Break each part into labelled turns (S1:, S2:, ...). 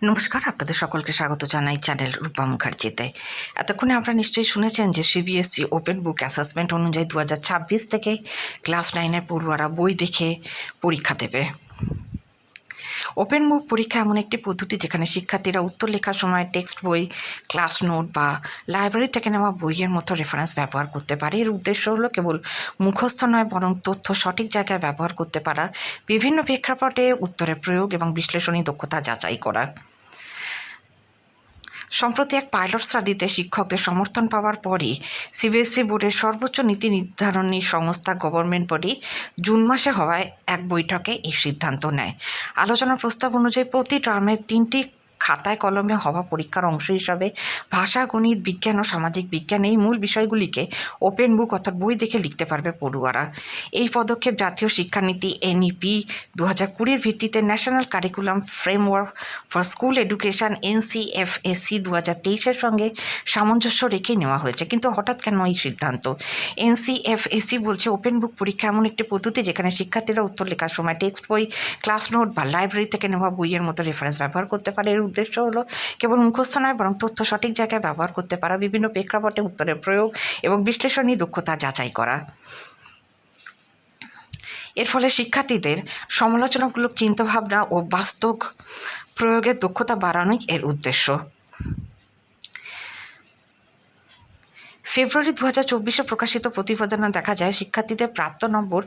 S1: নমস্কার, আপনাদের সকলকে স্বাগত জানাই চ্যানেল রূপা মুখার্জিতে। এতক্ষণে আপনারা নিশ্চয়ই শুনেছেন যে সিবিএসই ওপেন বুক অ্যাসেসমেন্ট অনুযায়ী 2026 থেকে ক্লাস 9-এর পড়ুয়ারা বই দেখে পরীক্ষা দেবে। ওপেন বুক পরীক্ষা এমন একটি পদ্ধতি যেখানে শিক্ষার্থীরা উত্তর লেখার সময় টেক্সট বই, ক্লাস নোট বা লাইব্রেরি থেকে নেওয়া বইয়ের মতো রেফারেন্স ব্যবহার করতে পারে। এর উদ্দেশ্য হলো কেবল মুখস্থ নয়, বরং তথ্য সঠিক জায়গায় ব্যবহার করতে পারা, বিভিন্ন প্রেক্ষাপটে উত্তরের প্রয়োগ এবং বিশ্লেষণী দক্ষতা যাচাই করা। সম্প্রতি এক পাইলট স্টাডিতে শিক্ষকদের সমর্থন পাওয়ার পরই সিবিএসই বোর্ডের সর্বোচ্চ নীতি নির্ধারণী সংস্থা গভর্নমেন্ট বডি জুন মাসে হওয়ায় এক বৈঠকে এই সিদ্ধান্ত নেয়। আলোচনার প্রস্তাব অনুযায়ী প্রতি টার্মে 3টি খাতায় কলমে হওয়া পরীক্ষার অংশ হিসাবে ভাষা, গণিত, বিজ্ঞান ও সামাজিক বিজ্ঞান এই মূল বিষয়গুলিকে ওপেন বুক অর্থাৎ বই দেখে লিখতে পারবে পড়ুয়ারা। এই পদক্ষেপ জাতীয় শিক্ষানীতি NEP 2020-র ভিত্তিতে national curriculum framework for school education NCFSC 2023-এর সঙ্গে সামঞ্জস্য রেখেই নেওয়া হয়েছে। কিন্তু হঠাৎ কেন এই সিদ্ধান্ত? NCFSC বলছে ওপেন বুক পরীক্ষা এমন একটি পদ্ধতি যেখানে শিক্ষার্থীরা উত্তর লেখার সময় টেক্সট বই, ক্লাস নোট বা লাইব্রেরি থেকে নেওয়া বইয়ের মতো রেফারেন্স ব্যবহার করতে পারে। এর উদ্দেশ্য হলো কেবল মুখস্থ নয়, বরং তথ্য সঠিক জায়গায় ব্যবহার করতে পারা, বিভিন্ন প্রেক্ষাপটে উত্তরের প্রয়োগ এবং বিশ্লেষণী দক্ষতা যাচাই করা। এর ফলে শিক্ষার্থীদের সমালোচনামূলক চিন্তাভাবনা ও বাস্তব প্রয়োগের দক্ষতা বাড়ানোই এর উদ্দেশ্য। ফেব্রুয়ারি 2024-এ প্রকাশিত প্রতিবেদনে দেখা যায় শিক্ষার্থীদের প্রাপ্ত নম্বর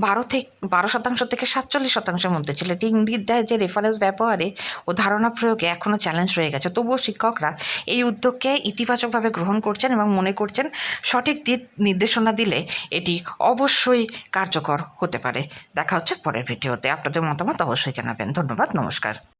S1: 12% থেকে 47%-এর মধ্যে ছিল। এটি ইঙ্গিত দেয় যে রেফারেন্স ব্যবহারে ও ধারণা প্রয়োগে এখনও চ্যালেঞ্জ রয়ে গেছে। তবুও শিক্ষকরা এই উদ্যোগকে ইতিবাচকভাবে গ্রহণ করছেন এবং মনে করছেন সঠিক দিক নির্দেশনা দিলে এটি অবশ্যই কার্যকর হতে পারে। দেখা হচ্ছে পরের ভিডিওতে। আপনাদের মতামত অবশ্যই জানাবেন। ধন্যবাদ, নমস্কার।